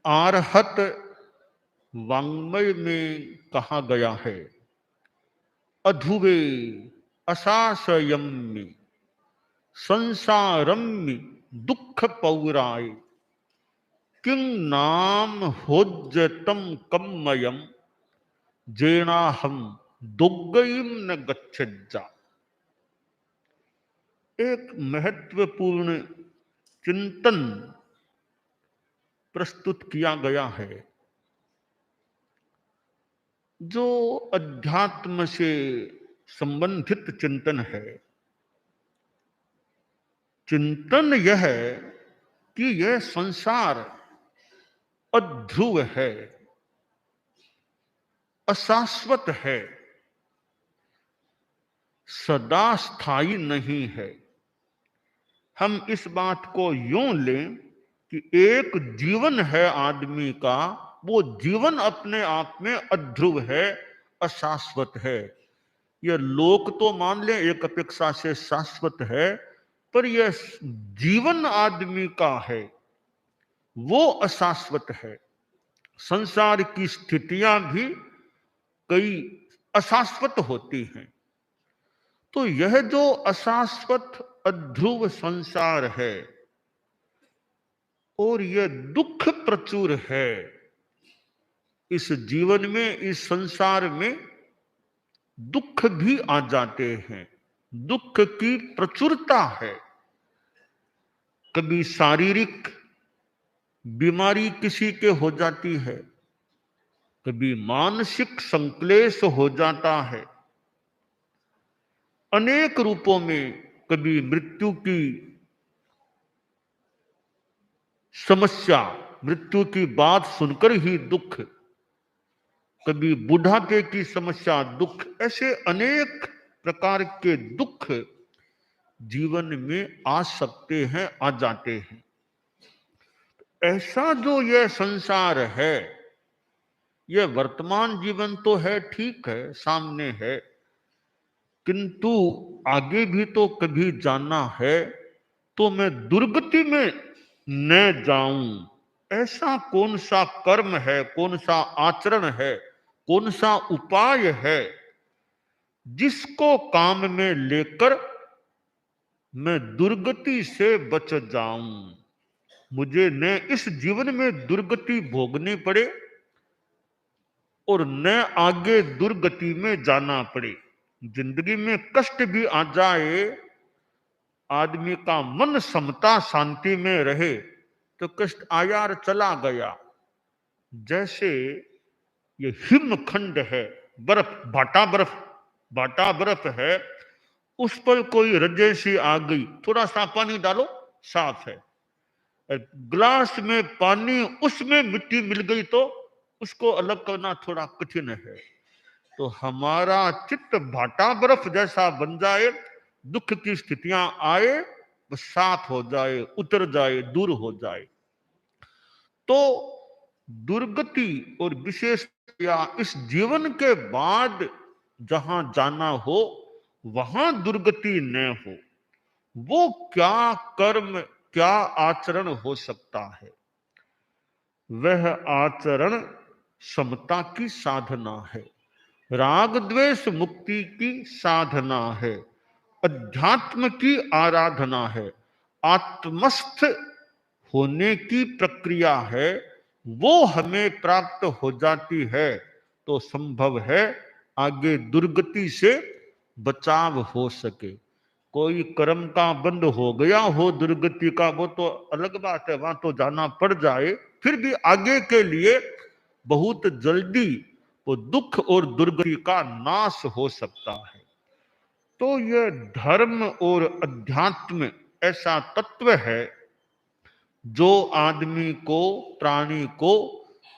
आरहत वाङ्मय में कहा गया है, अधुवे असाशयम्य संसारम्य दुख पौराय किं नाम होज्जतम कम्मयम जेनाहम दुग्गयिम न गच्छज्जा। एक महत्वपूर्ण चिंतन प्रस्तुत किया गया है जो अध्यात्म से संबंधित चिंतन है। चिंतन यह है कि यह संसार अध्रुव है, अशाश्वत है, सदा स्थायी नहीं है। हम इस बात को यूं लें कि एक जीवन है आदमी का, वो जीवन अपने आप में अध्रुव है, अशाश्वत है। यह लोक तो मान लें एक अपेक्षा से शाश्वत है, पर यह जीवन आदमी का है वो अशाश्वत है। संसार की स्थितियां भी कई अशाश्वत होती हैं। तो यह जो अशाश्वत अध्रुव संसार है और यह दुख प्रचुर है, इस जीवन में, इस संसार में दुख भी आ जाते हैं। दुख की प्रचुरता है। कभी शारीरिक बीमारी किसी के हो जाती है, कभी मानसिक संक्लेश हो जाता है, अनेक रूपों में। कभी मृत्यु की समस्या, मृत्यु की बात सुनकर ही दुख, कभी बुढ़ापे की समस्या, दुख। ऐसे अनेक प्रकार के दुख जीवन में आ सकते हैं, आ जाते हैं। ऐसा जो यह संसार है, यह वर्तमान जीवन तो है, ठीक है, सामने है, किंतु आगे भी तो कभी जाना है। तो मैं दुर्गति में न जाऊं, ऐसा कौन सा कर्म है, कौन सा आचरण है, कौन सा उपाय है जिसको काम में लेकर मैं दुर्गति से बच जाऊं। मुझे न इस जीवन में दुर्गति भोगनी पड़े और न आगे दुर्गति में जाना पड़े। जिंदगी में कष्ट भी आ जाए, आदमी का मन समता शांति में रहे तो कष्ट आया और चला गया। जैसे ये हिमखंड है, बर्फ, बाटा बर्फ है, उस पर कोई रज्जे सी आ गई, थोड़ा सा पानी डालो, साफ है। ग्लास में पानी, उसमें मिट्टी मिल गई तो उसको अलग करना थोड़ा कठिन है। तो हमारा चित्त भाटा बर्फ जैसा बन जाए, दुख की स्थितियां आए वो साफ हो जाए, उतर जाए, दूर हो जाए। तो दुर्गति और विशेष या इस जीवन के बाद जहां जाना हो वहां दुर्गति न हो, वो क्या कर्म, क्या आचरण हो सकता है? वह आचरण समता की साधना है, राग द्वेष मुक्ति की साधना है, अध्यात्म की आराधना है, आत्मस्थ होने की प्रक्रिया है। वो हमें प्राप्त हो जाती है तो संभव है आगे दुर्गति से बचाव हो सके। कोई कर्म का बंद हो गया हो दुर्गति का, वो तो अलग बात है, वहां तो जाना पड़ जाए, फिर भी आगे के लिए बहुत जल्दी वो दुख और दुर्गति का नाश हो सकता है। तो यह धर्म और अध्यात्म ऐसा तत्व है जो आदमी को, प्राणी को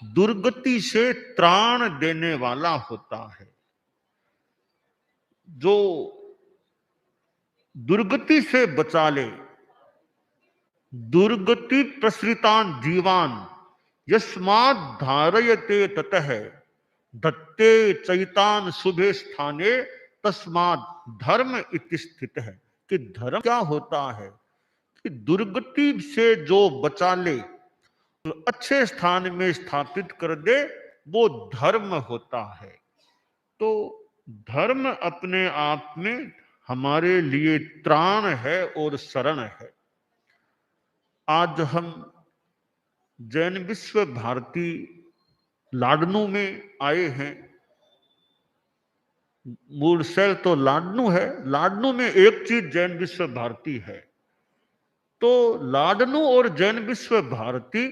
दुर्गति से त्राण देने वाला होता है। जो दुर्गति से बचा ले, दुर्गति प्रसृतान जीवान यस्माद् धारयते ततः दत्ते चैतान शुभे स्थाने तस्माद् धर्म इति स्थित है। कि धर्म क्या होता है? कि दुर्गति से जो बचा ले अच्छे स्थान में स्थापित कर दे, वो धर्म होता है। तो धर्म अपने आप में हमारे लिए त्राण है और शरण है। आज हम जैन विश्व भारती लाडनू में आए हैं। मूलशैल तो लाडनू है, लाडनू में एक चीज जैन विश्व भारती है। तो लाडनू और जैन विश्व भारती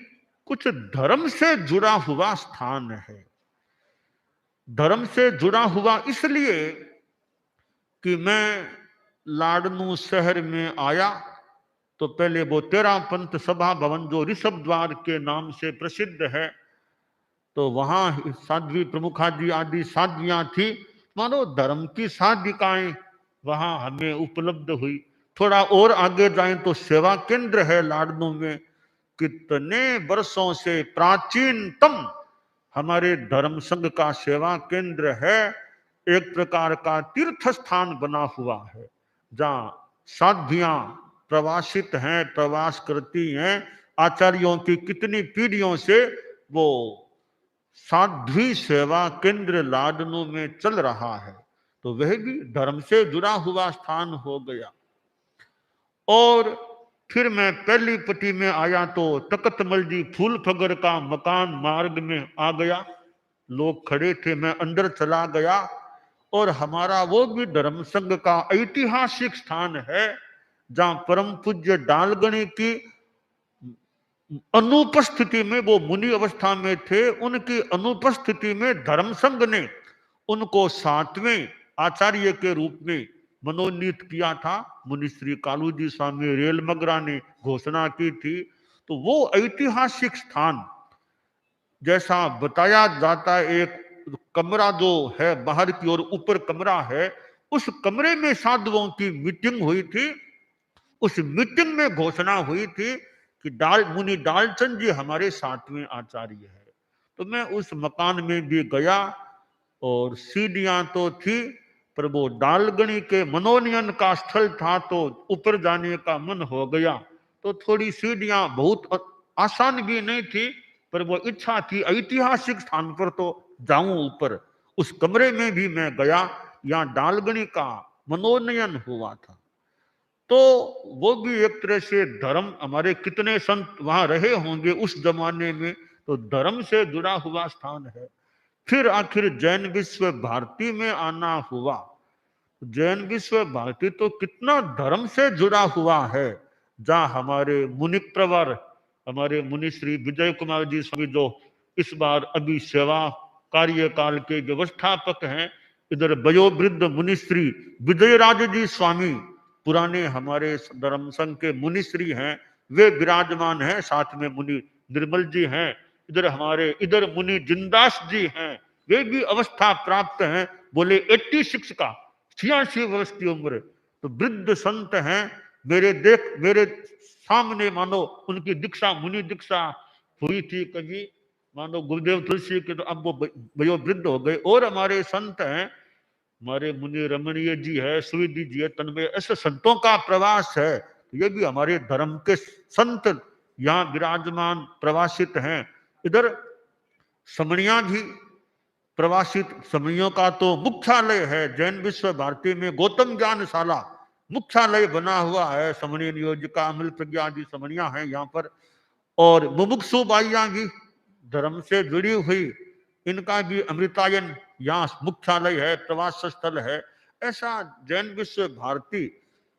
कुछ धर्म से जुड़ा हुआ स्थान है। धर्म से जुड़ा हुआ इसलिए कि मैं लाडनू शहर में आया तो पहले वो तेरा पंथ सभा भवन जो ऋषभ द्वार के नाम से प्रसिद्ध है, तो वहां साध्वी प्रमुखा जी आदि साध्वियां थी। मानो धर्म की साधिकाएं वहां हमें उपलब्ध हुई। थोड़ा और आगे जाएं तो सेवा केंद्र है लाडनू में। कितने वर्षों से प्राचीनतम हमारे धर्म संघ का सेवा केंद्र है। एक प्रकार का तीर्थ स्थान बना हुआ है जहां साध्वियां प्रवासित हैं, प्रवास करती हैं। आचार्यों की कितनी पीढ़ियों से वो साध्वी सेवा केंद्र लाडनू में चल रहा है। तो वह भी धर्म से जुड़ा हुआ स्थान हो गया। और फिर मैं पहली पट्टी में आया तो तकतमल जी फूल फगर का मकान मार्ग में आ गया। लोग खड़े थे, मैं अंदर चला गया और हमारा वो भी धर्म संघ का ऐतिहासिक स्थान है जहां परम पूज्य डालगणी की अनुपस्थिति में, वो मुनि अवस्था में थे, उनकी अनुपस्थिति में धर्म संघ ने उनको 7वें आचार्य के रूप में मनोनीत किया था। मुनि श्री कालू जी स्वामी रेलमगरा ने घोषणा की थी। तो वो ऐतिहासिक स्थान जैसा बताया जाता है, एक कमरा जो है बाहर की ओर ऊपर कमरा है, उस कमरे में साधुओं की मीटिंग हुई थी। उस मीटिंग में घोषणा हुई थी कि मुनि डालचंद जी हमारे 7वें आचार्य है। तो मैं उस मकान में भी गया और सीढ़ियां तो थी, पर वो डालगणी के मनोनयन का स्थल था तो ऊपर जाने का मन हो गया। तो थोड़ी सीढ़ियां बहुत आसान भी नहीं थी, पर वो इच्छा थी ऐतिहासिक स्थान पर तो जाऊं ऊपर। उस कमरे में भी मैं गया, यहाँ डालगणी का मनोनयन हुआ था। तो वो भी एक तरह से धर्म, हमारे कितने संत वहां रहे होंगे उस जमाने में, तो धर्म से जुड़ा हुआ स्थान है। फिर आखिर जैन विश्व भारती में आना हुआ। जैन विश्व भारती तो कितना धर्म से जुड़ा हुआ है, जहां हमारे मुनि प्रवर, हमारे मुनि श्री विजय कुमार जी स्वामी जो इस बार अभी सेवा कार्यकाल के व्यवस्थापक हैं, इधर वयोवृद्ध मुनि श्री विजयराज जी स्वामी पुराने हमारे धर्म संघ के मुनि श्री हैं, वे विराजमान हैं। साथ में मुनि निर्मल जी हैं। इधर मुनि जिंदास जी हैं, वे भी अवस्था प्राप्त हैं, बोले 86 का, 86 वर्ष की उम्र। तो वृद्ध संत हैं। मेरे सामने मानो उनकी दीक्षा, मुनि दीक्षा हुई थी कभी, मानो गुरुदेव तुलसी के, तो अब वो वयोवृद्ध हो गए। और हमारे संत हैं, हमारे मुनि रमणीय जी है, सुविधि जी है, तन्मय, ऐसे संतों का प्रवास है। ये भी हमारे धर्म के संत यहाँ विराजमान प्रवासित हैं। इधर समणिया भी प्रवासित, समणियों का तो मुख्यालय है जैन विश्व भारती में, गौतम ज्ञानशाला मुख्यालय बना हुआ है। समणीय नियोजिका अमल प्रज्ञा आदि समणिया है यहाँ पर। और मुमुक्षु बाइयां भी धर्म से जुड़ी हुई, इनका भी अमृतायन यहाँ मुख्यालय है, प्रवास स्थल है। ऐसा जैन विश्व भारती।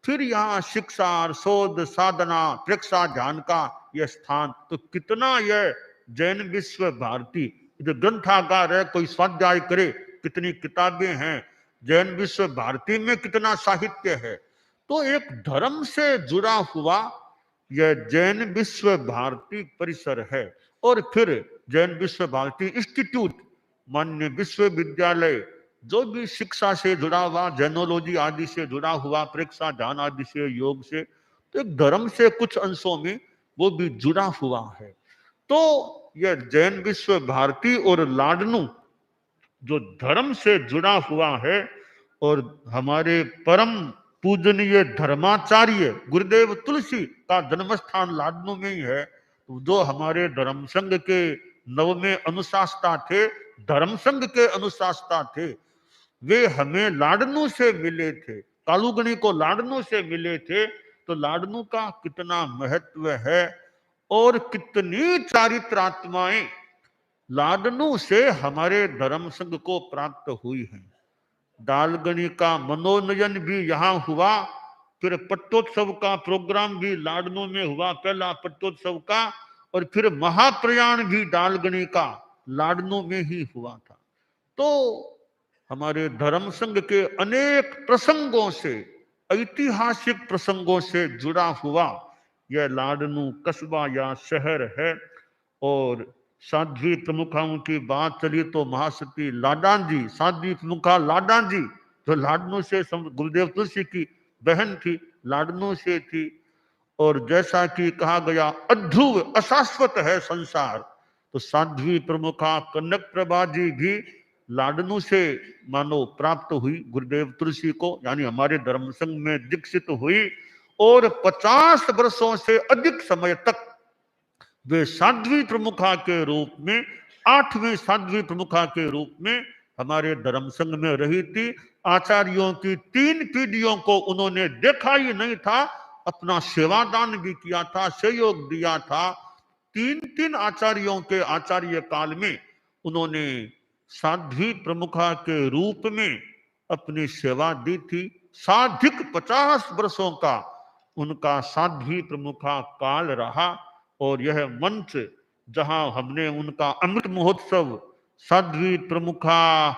फिर यहाँ शिक्षा, शोध, साधना, प्रेक्षा, ध्यान का यह स्थान। तो कितना यह जैन विश्व भारती, इधर ग्रंथागार है, कोई स्वाध्याय करे, कितनी किताबें हैं। जैन विश्व भारती में कितना साहित्य है। तो एक धर्म से जुड़ा हुआ यह जैन विश्व भारती परिसर है। और फिर जैन विश्व भारती इंस्टीट्यूट, मान्य विश्वविद्यालय, जो भी शिक्षा से जुड़ा हुआ, जैनोलॉजी आदि से जुड़ा हुआ, प्रेक्षा, ध्यान आदि से, योग से, तो एक धर्म से कुछ अंशों में वो भी जुड़ा हुआ है। तो यह जैन विश्व भारती और लाडनू जो धर्म से जुड़ा हुआ है, और हमारे परम पूजनीय धर्माचार्य गुरुदेव तुलसी का जन्म स्थान लाडनू में ही है। जो हमारे धर्म संघ के नवमे अनुशास्ता थे, धर्म संघ के अनुशास्ता थे, वे हमें लाडनू से मिले थे, कालूगणी को लाडनू से मिले थे। तो लाडनू का कितना महत्व है और कितनी चारित्रात्माएं लाडनू से हमारे धर्म संघ को प्राप्त हुई हैं। दालगणी का मनोनयन भी यहाँ हुआ, फिर पट्टोत्सव का प्रोग्राम भी लाडनू में हुआ, पहला पट्टोत्सव का, और फिर महाप्रयाण भी दालगणी का लाडनू में ही हुआ था। तो हमारे धर्म संघ के अनेक प्रसंगों से, ऐतिहासिक प्रसंगों से जुड़ा हुआ यह लाडनू कस्बा या शहर है। और साध्वी प्रमुखाओं की बात चली तो महासती लाडान जी, साध्वी प्रमुखा लाडान जी, जो लाडनू से गुरुदेव तुलसी की बहन थी, लाडनू से थी। और जैसा कि कहा गया अध्रुव अशाश्वत है संसार, तो साध्वी प्रमुखा कनक प्रभा जी भी लाडनू से मानो प्राप्त हुई गुरुदेव तुलसी को, यानी हमारे धर्म संघ में दीक्षित हुई। और 50 वर्षों से अधिक समय तक वे साध्वी प्रमुखा के रूप में, 8वीं साध्वी प्रमुखा के रूप में हमारे धर्म संघ में रही थी। आचार्यों की 3 पीढ़ियों को उन्होंने देखा ही नहीं था, अपना सेवादान भी किया था, सहयोग दिया था। 3 आचार्यों के आचार्य काल में उन्होंने साध्वी प्रमुखा के रूप में अपनी सेवा दी थी। साधिक 50 वर्षों का उनका साध्वी प्रमुखा काल रहा। और यह मंच जहां हमने उनका अमृत महोत्सव, साध्वी प्रमुखा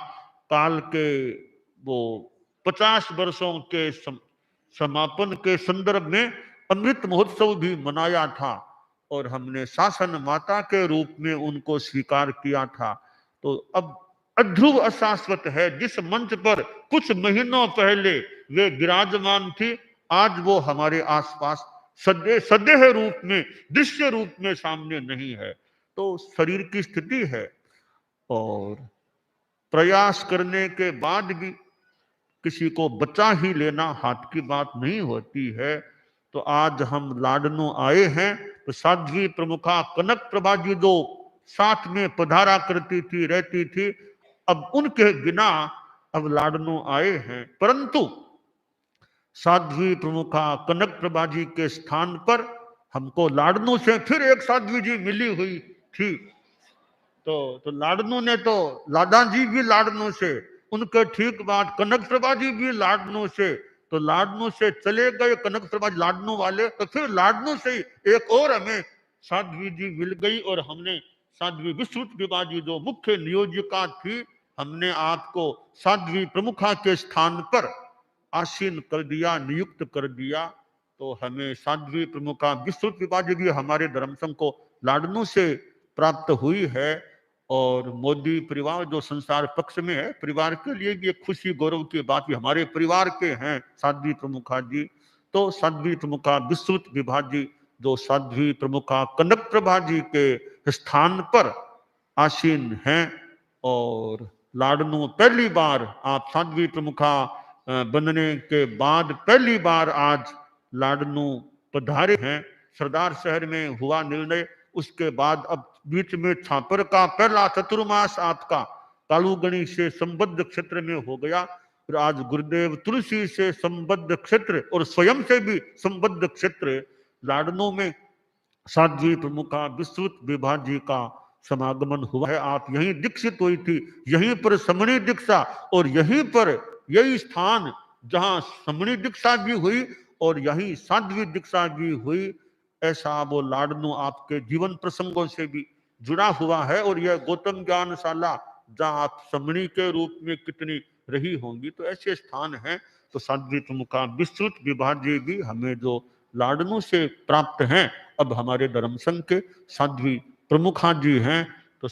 काल के वो 50 वर्षों के समापन के संदर्भ में अमृत महोत्सव भी मनाया था, और हमने शासन माता के रूप में उनको स्वीकार किया था। तो अब अध्रुव अशाश्वत है, जिस मंच पर कुछ महीनों पहले वे विराजमान थी, आज वो हमारे आसपास सदेह रूप में, दृश्य रूप में सामने नहीं है। तो शरीर की स्थिति है, और प्रयास करने के बाद भी किसी को बचा ही लेना हाथ की बात नहीं होती है। तो आज हम लाडनू आए हैं, तो साध्वी प्रमुखा कनक प्रभा जी जो साथ में पधारा करती थी, रहती थी, अब उनके बिना अब लाडनू आए हैं। परंतु साध्वी प्रमुखा कनक प्रभा जी के स्थान पर हमको लाडनू से फिर एक साध्वी जी मिली हुई थी। तो लाडनू ने तो, लाडा जी भी लाडनू से, उनके ठीक बाद कनक प्रभा जी भी लाडनू से, तो लाडनू से चले गए कनक प्रभा लाडनू वाले, तो फिर लाडनू से एक और हमें साध्वी जी मिल गई। और हमने साध्वी विश्रुत विभा जी जो मुख्य नियोजिका थी, हमने आपको साध्वी प्रमुखा के स्थान पर आसीन कर दिया, नियुक्त कर दिया। तो हमें साध्वी प्रमुखा विश्रुत विभा जी भी हमारे धर्म संघ को लाडनू से प्राप्त हुई है। और मोदी परिवार जो संसार पक्ष में है, परिवार के लिए भी एक खुशी गौरव की बात भी हमारे परिवार के हैं साध्वी प्रमुखा जी। तो साध्वी प्रमुखा विश्रुत विभा जी जो साध्वी प्रमुखा कनक प्रभा जी के स्थान पर आसीन हैं। और लाडनू पहली बार आप साध्वी प्रमुखा बनने के बाद पहली बार आज लाडनू पधारे हैं। सरदार शहर में हुआ निर्णय, उसके बाद अब बीच में छापर का पहला चतुर्मास आपका कालूगणी से संबद्ध क्षेत्र में हो गया। और आज गुरुदेव तुलसी से संबद्ध क्षेत्र और स्वयं से भी संबद्ध क्षेत्र लाडनू में साध्वी प्रमुखा विश्रुत विभा जी का समागमन हुआ है। आप यहीं दीक्षित हुई थी, यहीं पर समणी दीक्षा, और यहीं पर यही स्थान जहां समणी दीक्षा भी हुई और यही साध्वी दीक्षा भी हुई। ऐसा वो लाडनू आपके जीवन प्रसंगों से भी जुड़ा हुआ है। और यह गौतम ज्ञानशाला जहां आप समणी के रूप में कितनी रही होंगी, तो ऐसे स्थान हैं। तो साध्वी प्रमुखा विश्रुत विभा जी भी हमें जो लाडनू से प्राप्त हैं, अब हमारे धर्म संघ के साध्वी प्रमुखा जी हैं। तो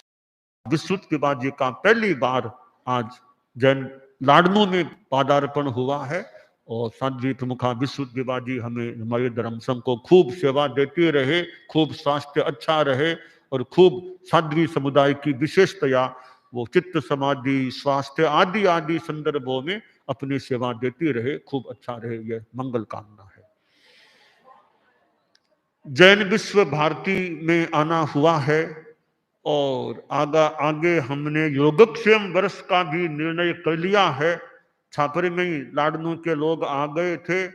विश्रुत विभा जी का पहली बार आज जैन लाडनू में पादार्पण हुआ है। और साध्वी प्रमुखा विश्रुत विभा जी हमें, हमारे धर्म संघ को खूब सेवा देते रहे, खूब स्वास्थ्य अच्छा रहे, और खूब साध्वी समुदाय की विशेषतया वो चित्त समाधि, स्वास्थ्य आदि आदि संदर्भों में अपनी सेवा देती रहे, खूब अच्छा रहे, यह मंगल कामना है। जैन विश्व भारती में आना हुआ है और आगे हमने योगक्षेम वर्ष का भी निर्णय कर लिया है। छापरे में ही लाडनू के लोग आ गए थे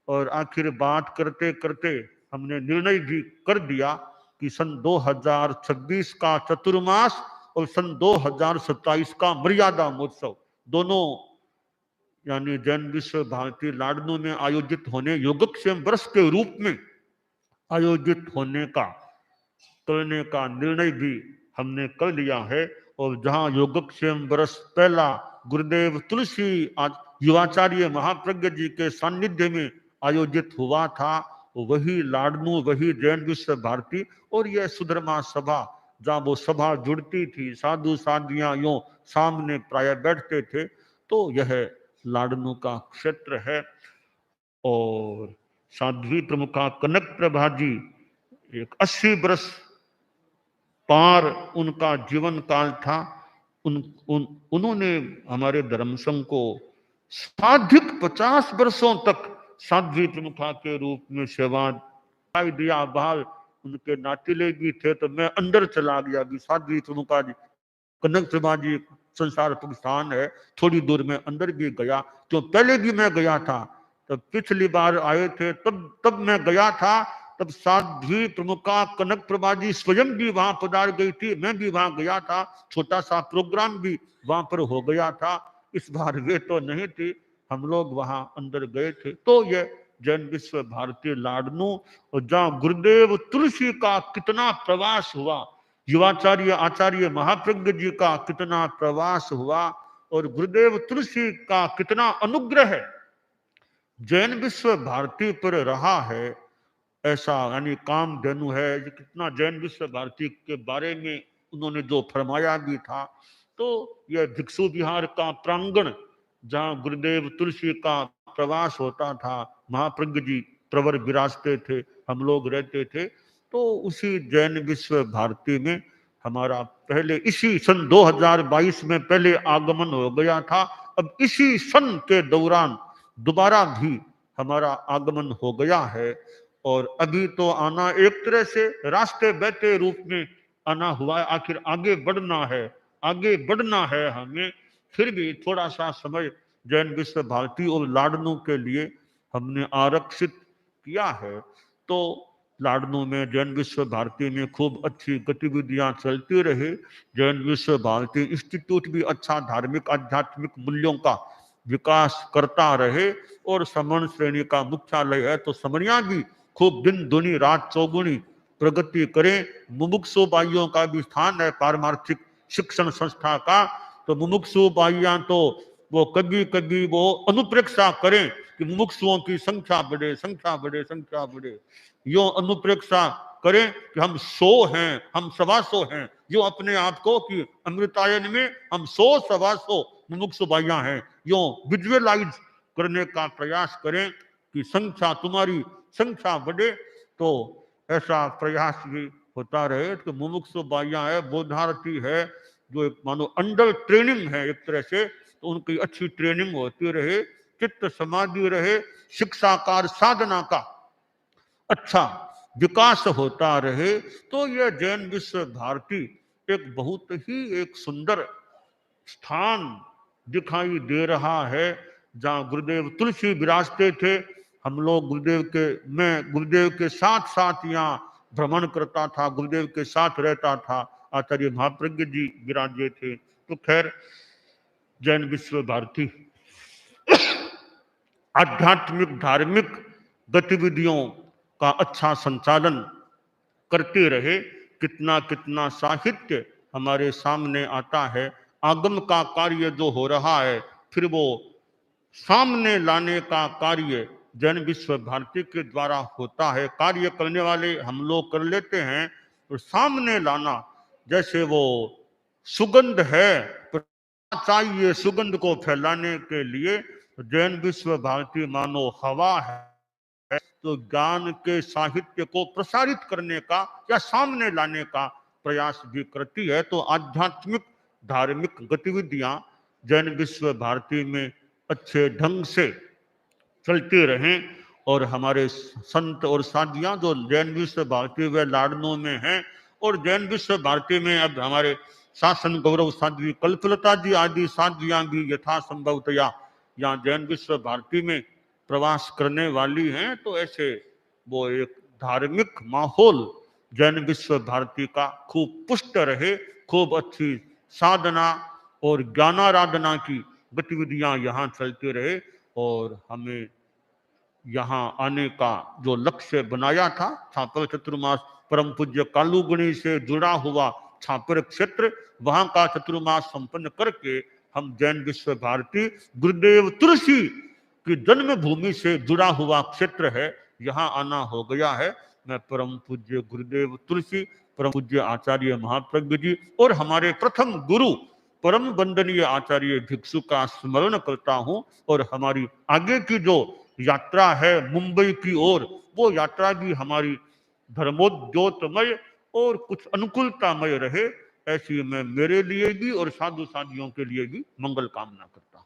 और आखिर बात करते करते हमने निर्णय भी कर दिया कि सन 2026 का चतुर्मास और सन 2027 का मर्यादा महोत्सव दोनों यानी जैन विश्व भारती लाडनू में आयोजित होने योगक्षेम वर्ष के रूप में आयोजित होने का करने का निर्णय भी हमने कर लिया है। और जहां योगक्षेम वर्ष पहला गुरुदेव तुलसी युवाचार्य महाप्रज्ञ जी के सानिध्य में आयोजित हुआ था, वही लाडनू वही जैन विश्व भारती और यह सुधर्मा सभा जहाँ वो सभा जुड़ती थी, साधु साधियां यो सामने प्राय बैठते थे, तो यह लाडनू का क्षेत्र है। और साध्वी प्रमुखा कनक प्रभा जी एक 80 वर्ष पार उनका जीवन काल था। उन्होंने हमारे धर्म संघ को साधिक 50 वर्षों तक साध्वी प्रमुखा के रूप में सेवा दिया। बाहर उनके नातिले भी थे, तो मैं अंदर चला गया भी साध्वी प्रमुखा जी कनक प्रभा जी संसार स्थान है, थोड़ी दूर में अंदर भी गया। तो पहले भी मैं गया था, तब पिछली बार आए थे तब मैं गया था, तब साध्वी प्रमुखा कनक प्रभा जी स्वयं भी वहां पधार गई थी, मैं भी वहां गया था, छोटा सा प्रोग्राम भी वहां पर हो गया था। इस बार वे तो नहीं थी, हम लोग वहां अंदर गए थे। तो ये जैन विश्व भारती लाडनू और जहां गुरुदेव तुलसी का कितना प्रवास हुआ, युवाचार्य आचार्य महाप्रज्ञ जी का कितना प्रवास हुआ और गुरुदेव तुलसी का कितना अनुग्रह जैन विश्व भारती पर रहा है, ऐसा यानी कामधेनु है। कितना जैन विश्व भारती के बारे में उन्होंने जो फरमाया भी था। तो यह भिक्षु विहार का प्रांगण जहाँ गुरुदेव तुलसी का प्रवास होता था, महाप्रज्ञ जी प्रवर विराजते थे, हम लोग रहते थे, तो उसी जैन विश्व भारती में हमारा पहले इसी सन 2022 में पहले आगमन हो गया था। अब इसी सन के दौरान दोबारा भी हमारा आगमन हो गया है। और अभी तो आना एक तरह से रास्ते बहते रूप में आना हुआ है, आखिर आगे बढ़ना है, आगे बढ़ना है हमें। फिर भी थोड़ा सा समय जैन विश्व भारती और लाडनू के लिए हमने आरक्षित किया है। तो लाडनू में जैन विश्व भारती में खूब अच्छी गतिविधियां चलती रहे। जैन विश्व भारती इंस्टीट्यूट भी अच्छा धार्मिक आध्यात्मिक मूल्यों का विकास करता रहे। और समन श्रेणी का मुख्यालय है, तो समनिया भी खूब दिन दुनी रात चौगुनी प्रगति करें। मुमुक्षु भाइयों का भी स्थान है पारमार्थिक शिक्षण संस्था का, तो मुमुक्षु भाइयां तो वो कभी कभी वो अनुप्रेक्षा करें कि मुमुक्षुओं की संख्या बढ़े, संख्या बढ़े, संख्या बढ़े। यो अनुप्रेक्षा करें कि हम 100 हैं, हम 125 हैं, यो अपने आप को कि अमृतायन में हम 100-125 मुमुक्षु भाइयां हैं, यो विजुअलाइज करने का प्रयास करें कि संख्या तुम्हारी संख्या बढ़े। तो ऐसा प्रयास भी होता रहे। तो मुमुक्षु बाइयां है, बोधारती है, जो एक मानो अंडर ट्रेनिंग है एक तरह से, तो उनकी अच्छी ट्रेनिंग होती रहे, चित्त समाधि रहे, शिक्षाकार साधना का अच्छा विकास होता रहे। तो यह जैन विश्व भारती एक बहुत ही एक सुंदर स्थान दिखाई दे रहा है, जहाँ गुरुदेव तुलसी विराजते थे। हम लोग गुरुदेव के साथ साथ यहाँ भ्रमण करता था, गुरुदेव के साथ रहता था, आचार्य महाप्रज्ञ जी विराजे थे। तो खैर जैन विश्व भारती आध्यात्मिक धार्मिक गतिविधियों का अच्छा संचालन करते रहे। कितना कितना साहित्य हमारे सामने आता है, आगम का कार्य जो हो रहा है, फिर वो सामने लाने का कार्य जैन विश्व भारती के द्वारा होता है। कार्य करने वाले हम लोग कर लेते हैं, और सामने लाना जैसे वो सुगंध है, चाहिए सुगंध को फैलाने के लिए जैन विश्व भारती मानो हवा है, तो ज्ञान के साहित्य को प्रसारित करने का या सामने लाने का प्रयास भी करती है। तो आध्यात्मिक धार्मिक गतिविधियां जैन विश्व भारती में अच्छे ढंग से चलते रहें। और हमारे संत और साधियां जो जैन विश्व भारती व लाडनों में हैं, और जैन विश्व भारती में अब हमारे शासन गौरव साध्वी कल्पलता जी आदि साध्वियां भी यथासंभवतया यहाँ जैन विश्व भारती में प्रवास करने वाली हैं। तो ऐसे वो एक धार्मिक माहौल जैन विश्व भारती का खूब पुष्ट रहे, खूब अच्छी साधना और ज्ञानाराधना की गतिविधियां यहाँ चलती रहे, और हमें यहाँ आने का जो लक्ष्य बनाया था, छापर चतुर्मास परम पूज्य कालूगणी से जुड़ा हुआ छापर क्षेत्र, वहां का चतुर्मास संपन्न करके हम जैन विश्व भारती गुरुदेव तुलसी की जन्मभूमि से जुड़ा हुआ क्षेत्र है, यहाँ आना हो गया है। मैं परम पूज्य गुरुदेव तुलसी, परम पूज्य आचार्य महाप्रज्ञ जी और हमारे प्रथम गुरु परम वंदनीय आचार्य भिक्षु का स्मरण करता हूँ, और हमारी आगे की जो यात्रा है मुंबई की ओर, वो यात्रा भी हमारी धर्मोद्योतमय और कुछ अनुकूलतामय रहे, ऐसी मैं मेरे लिए भी और साधु साधियों के लिए भी मंगल कामना करता हूँ।